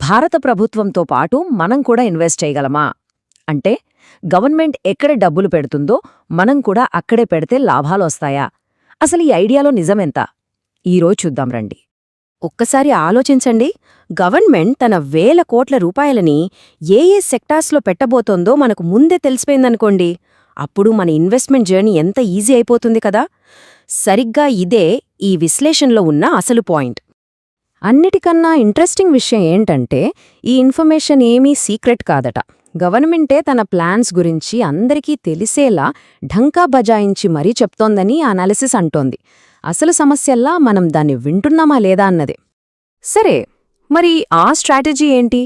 భారత ప్రభుత్వంతో పాటు మనం కూడా ఇన్వెస్ట్ చేయగలమా అంటే గవర్నమెంట్ ఎక్కడ డబ్బులు పెడుతుందో మనం కూడా అక్కడే పెడితే లాభాలొస్తాయా? అసలు ఈ ఐడియాలో నిజమెంత? ఈరోజు చూద్దాం రండి. ఒక్కసారి ఆలోచించండి. గవర్నమెంట్ తన వేల కోట్ల రూపాయలని ఏ సెక్టార్స్లో పెట్టబోతోందో మనకు ముందే తెలిసిపోయిందనుకోండి, అప్పుడు మన ఇన్వెస్ట్మెంట్ జర్నీ ఎంత ఈజీ అయిపోతుంది కదా. సరిగ్గా ఇదే ఈ విశ్లేషణలో ఉన్న అసలు పాయింట్. అన్నిటికన్నా ఇంట్రెస్టింగ్ విషయం ఏంటంటే ఈ ఇన్ఫర్మేషన్ ఏమీ సీక్రెట్ కాదట. గవర్నమెంటే తన ప్లాన్స్ గురించి అందరికీ తెలిసేలా ఢంకా బజాయించి మరీ చెప్తోందని అనాలిసిస్ అంటోంది. అసలు సమస్యల్లా మనం దాన్ని వింటున్నామా లేదా అన్నదే. సరే, మరి ఆ స్ట్రాటజీ ఏంటి?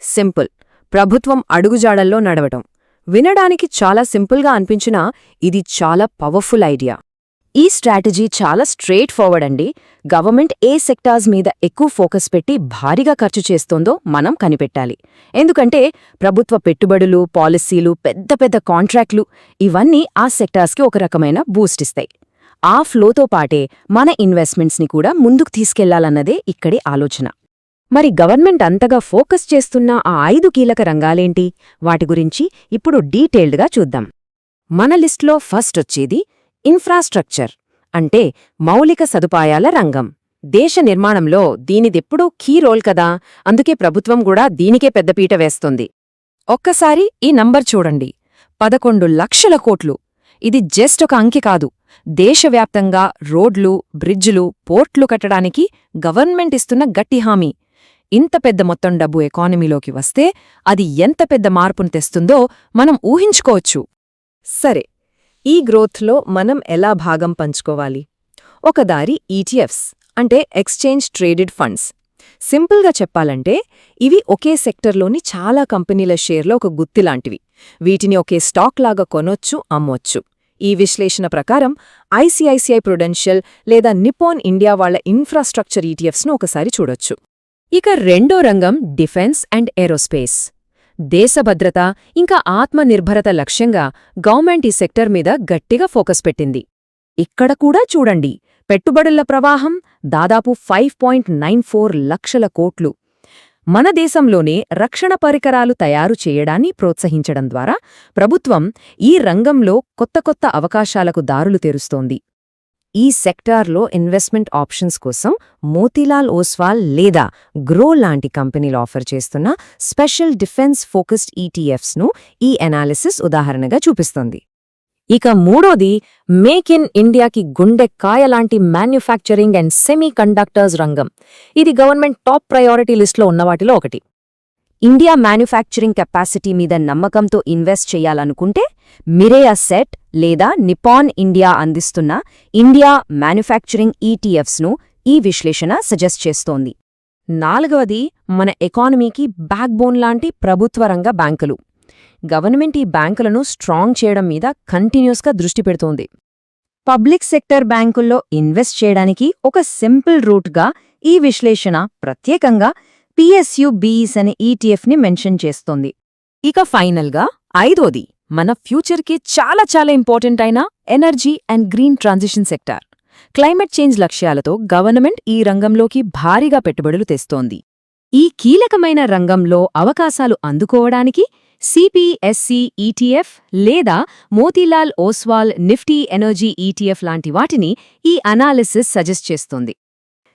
సింపుల్, ప్రభుత్వం అడుగుజాడల్లో నడవటం. వినడానికి చాలా సింపుల్గా అనిపించినా ఇది చాలా పవర్ఫుల్ ఐడియా. ఈ స్ట్రాటజీ చాలా స్ట్రెయిట్ ఫార్వర్డ్ అండి. గవర్నమెంట్ ఏ సెక్టార్స్ మీద ఎక్కువ ఫోకస్ పెట్టి భారీగా ఖర్చు చేస్తోందో మనం కనిపెట్టాలి. ఎందుకంటే ప్రభుత్వ పెట్టుబడులు, పాలసీలు, పెద్ద పెద్ద కాంట్రాక్ట్లు ఇవన్నీ ఆ సెక్టార్స్కి ఒక రకమైన బూస్ట్ ఇస్తాయి. ఆ ఫ్లోతో పాటే మన ఇన్వెస్ట్మెంట్స్ని కూడా ముందుకు తీసుకెళ్లాలన్నదే ఇక్కడి ఆలోచన. మరి గవర్నమెంట్ అంతగా ఫోకస్ చేస్తున్న ఆ 5 కీలక రంగాలేంటి? వాటి గురించి ఇప్పుడు డీటెయిల్డ్గా చూద్దాం. మన లిస్ట్లో ఫస్ట్ వచ్చేది ఇన్ఫ్రాస్ట్రక్చర్, అంటే మౌలిక సదుపాయాల రంగం. దేశ నిర్మాణంలో దీనిదెప్పుడూ కీ రోల్ కదా, అందుకే ప్రభుత్వం కూడా దీనికే పెద్దపీట వేస్తోంది. ఒక్కసారి ఈ నంబర్ చూడండి, 11 లక్షల కోట్లు. ఇది జస్ట్ ఒక అంకె కాదు. దేశవ్యాప్తంగా రోడ్లు, బ్రిడ్జులు, పోర్ట్లు కట్టడానికి గవర్నమెంట్ ఇస్తున్న గట్టి హామీ. ఇంత పెద్ద మొత్తం డబ్బు ఎకానమీలోకి వస్తే అది ఎంత పెద్ద మార్పును తెస్తుందో మనం ఊహించుకోవచ్చు. సరే, ఈ గ్రోత్లో మనం ఎలా భాగం పంచుకోవాలి? ఒక దారి ఈటీఎఫ్స్, అంటే ఎక్స్చేంజ్ ట్రేడెడ్ ఫండ్స్. సింపుల్గా చెప్పాలంటే ఇవి ఒకే సెక్టర్లోని చాలా కంపెనీల షేర్లో ఒక గుత్తిలాంటివి. వీటిని ఒకే స్టాక్ లాగా కొనొచ్చు, అమ్మొచ్చు. ఈ విశ్లేషణ ప్రకారం ఐసిఐసిఐ ప్రుడెన్షియల్ లేదా నిప్పాన్ ఇండియా వాళ్ల ఇన్ఫ్రాస్ట్రక్చర్ ఈటీఎఫ్స్ను ఒకసారి చూడొచ్చు. ఇక రెండో రంగం డిఫెన్స్ అండ్ ఏరోస్పేస్. దేశభద్రత ఇంకా ఆత్మనిర్భరత లక్ష్యంగా గవర్నమెంట్ ఈ సెక్టర్ మీద గట్టిగా ఫోకస్ పెట్టింది. ఇక్కడ కూడా చూడండి, పెట్టుబడుల ప్రవాహం దాదాపు 5.94 లక్షల కోట్లు. మన దేశంలోనే రక్షణ పరికరాలు తయారు చేయడాన్ని ప్రోత్సహించడం ద్వారా ప్రభుత్వం ఈ రంగంలో కొత్త కొత్త అవకాశాలకు దారులు తెరుస్తోంది. ఈ సెక్టార్లో ఇన్వెస్ట్మెంట్ ఆప్షన్స్ కోసం మోతీలాల్ ఓస్వాల్ లేదా గ్రో లాంటి కంపెనీలు ఆఫర్ చేస్తున్న స్పెషల్ డిఫెన్స్ ఫోకస్డ్ ఈటీఎఫ్స్ను ఈ అనాలిసిస్ ఉదాహరణగా చూపిస్తోంది. ఇక మూడోది మేక్ ఇన్ ఇండియాకి గుండెకాయలాంటి మ్యాన్యుఫ్యాక్చరింగ్ అండ్ సెమీ కండక్టర్స్ రంగం. ఇది గవర్నమెంట్ టాప్ ప్రయారిటీ లిస్టులో ఉన్నవాటిలో ఒకటి. ఇండియా మ్యానుఫ్యాక్చరింగ్ కెపాసిటీ మీద నమ్మకంతో ఇన్వెస్ట్ చేయాలనుకుంటే మిరేయా సెట్ లేదా నిప్పాన్ ఇండియా అందిస్తున్న ఇండియా మ్యానుఫ్యాక్చరింగ్ ఈటీఎఫ్స్ను ఈ విశ్లేషణ సజెస్ట్ చేస్తోంది. నాలుగవది మన ఎకానమీకి బ్యాక్బోన్ లాంటి ప్రభుత్వ రంగ బ్యాంకులు. గవర్నమెంట్ ఈ బ్యాంకులను స్ట్రాంగ్ చేయడం మీద కంటిన్యూస్గా దృష్టి పెడుతోంది. పబ్లిక్ సెక్టర్ బ్యాంకుల్లో ఇన్వెస్ట్ చేయడానికి ఒక సింపుల్ రూట్గా ఈ విశ్లేషణ ప్రత్యేకంగా పిఎస్యుబిఈస్ అనే ఈటీఎఫ్ని మెన్షన్ చేస్తోంది. ఇక ఫైనల్గా ఐదోది మన ఫ్యూచర్కి చాలా చాలా ఇంపార్టెంట్ అయిన energy and green transition sector. Climate change లక్ష్యాలతో గవర్నమెంట్ ఈ రంగంలోకి భారీగా పెట్టుబడులు తెస్తోంది. ఈ కీలకమైన రంగంలో అవకాశాలు అందుకోవడానికి సిపిఎస్సి ఈటీఎఫ్ లేదా Motilal Oswal Nifty energy ETF లాంటి వాటిని ఈ అనాలిసిస్ సజెస్ట్ చేస్తోంది.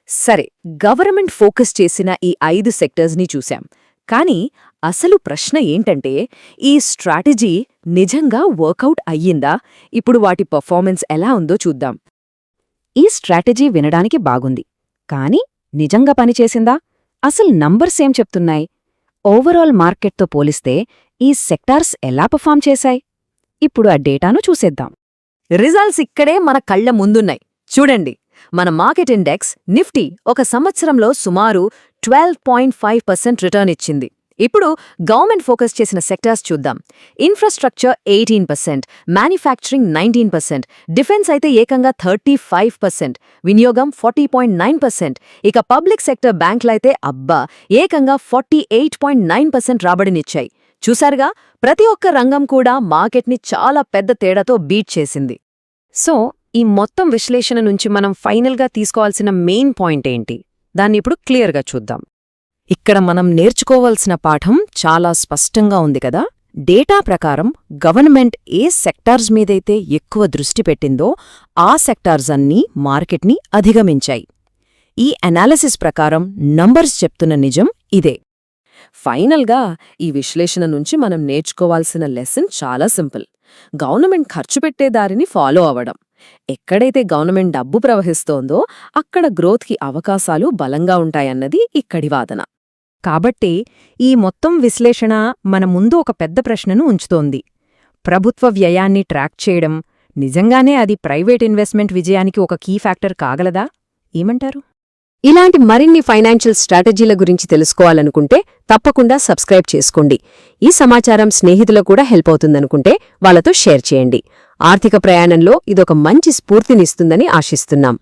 సరే, గవర్నమెంట్ ఫోకస్ చేసిన ఈ 5 సెక్టర్స్ని చూశాం. కానీ అసలు ప్రశ్న ఏంటంటే ఈ స్ట్రాటజీ నిజంగా వర్కౌట్ అయ్యిందా? ఇప్పుడు వాటి పర్ఫార్మెన్స్ ఎలా ఉందో చూద్దాం. ఈ స్ట్రాటజీ వినడానికి బాగుంది, కానీ నిజంగా పనిచేసిందా? అసలు నంబర్స్ ఏం చెప్తున్నాయి? ఓవరాల్ మార్కెట్తో పోలిస్తే ఈ సెక్టార్స్ ఎలా పర్ఫామ్ చేశాయి? ఇప్పుడు ఆ డేటాను చూసేద్దాం. రిజల్ట్స్ ఇక్కడే మన కళ్ల ముందున్నాయి. చూడండి, మన మార్కెట్ ఇండెక్స్ నిఫ్టీ ఒక సంవత్సరంలో సుమారు 12.5% రిటర్న్ ఇచ్చింది. ఇప్పుడు గవర్నమెంట్ ఫోకస్ చేసిన సెక్టార్స్ చూద్దాం. ఇన్ఫ్రాస్ట్రక్చర్ 18%, మ్యానుఫ్యాక్చరింగ్ 19%, డిఫెన్స్ అయితే ఏకంగా 35%, వినియోగం 40.9%. ఇక పబ్లిక్ సెక్టర్ బ్యాంకులైతే అబ్బా ఏకంగా 48.9% రాబడినిచ్చాయి. చూశారుగా, ప్రతి ఒక్క రంగం కూడా మార్కెట్ని చాలా పెద్ద తేడాతో బీట్ చేసింది. సో ఈ మొత్తం విశ్లేషణ నుంచి మనం ఫైనల్గా తీసుకోవాల్సిన మెయిన్ పాయింట్ ఏంటి? దాన్ని ఇప్పుడు క్లియర్గా చూద్దాం. ఇక్కడ మనం నేర్చుకోవాల్సిన పాఠం చాలా స్పష్టంగా ఉంది కదా. డేటా ప్రకారం గవర్నమెంట్ ఏ సెక్టార్స్ మీదైతే ఎక్కువ దృష్టి పెట్టిందో ఆ సెక్టార్స్ అన్నీ మార్కెట్ని అధిగమించాయి. ఈ అనాలిసిస్ ప్రకారం నంబర్స్ చెప్తున్న నిజం ఇదే. ఫైనల్గా ఈ విశ్లేషణ నుంచి మనం నేర్చుకోవాల్సిన లెసన్ చాలా సింపుల్. గవర్నమెంట్ ఖర్చు పెట్టే దారిని ఫాలో అవ్వడం. ఎక్కడైతే గవర్నమెంట్ డబ్బు ప్రవహిస్తోందో అక్కడ గ్రోత్కి అవకాశాలు బలంగా ఉంటాయన్నది ఇక్కడి వాదన. కాబట్టి ఈ మొత్తం విశ్లేషణ మన ముందు ఒక పెద్ద ప్రశ్నను ఉంచుతోంది. ప్రభుత్వ వ్యయాన్ని ట్రాక్ చేయడం నిజంగానే అది ప్రైవేట్ ఇన్వెస్ట్మెంట్ విజయానికి ఒక కీ ఫ్యాక్టర్ కాగలదా? ఏమంటారు? ఇలాంటి మరిన్ని ఫైనాన్షియల్ స్ట్రాటజీల గురించి తెలుసుకోవాలనుకుంటే తప్పకుండా సబ్స్క్రైబ్ చేసుకోండి. ఈ సమాచారం స్నేహితులకు కూడా హెల్ప్ అవుతుందనుకుంటే వాళ్ళతో షేర్ చేయండి. ఆర్థిక ప్రయాణంలో ఇదొక మంచి స్ఫూర్తినిస్తుందని ఆశిస్తున్నాం.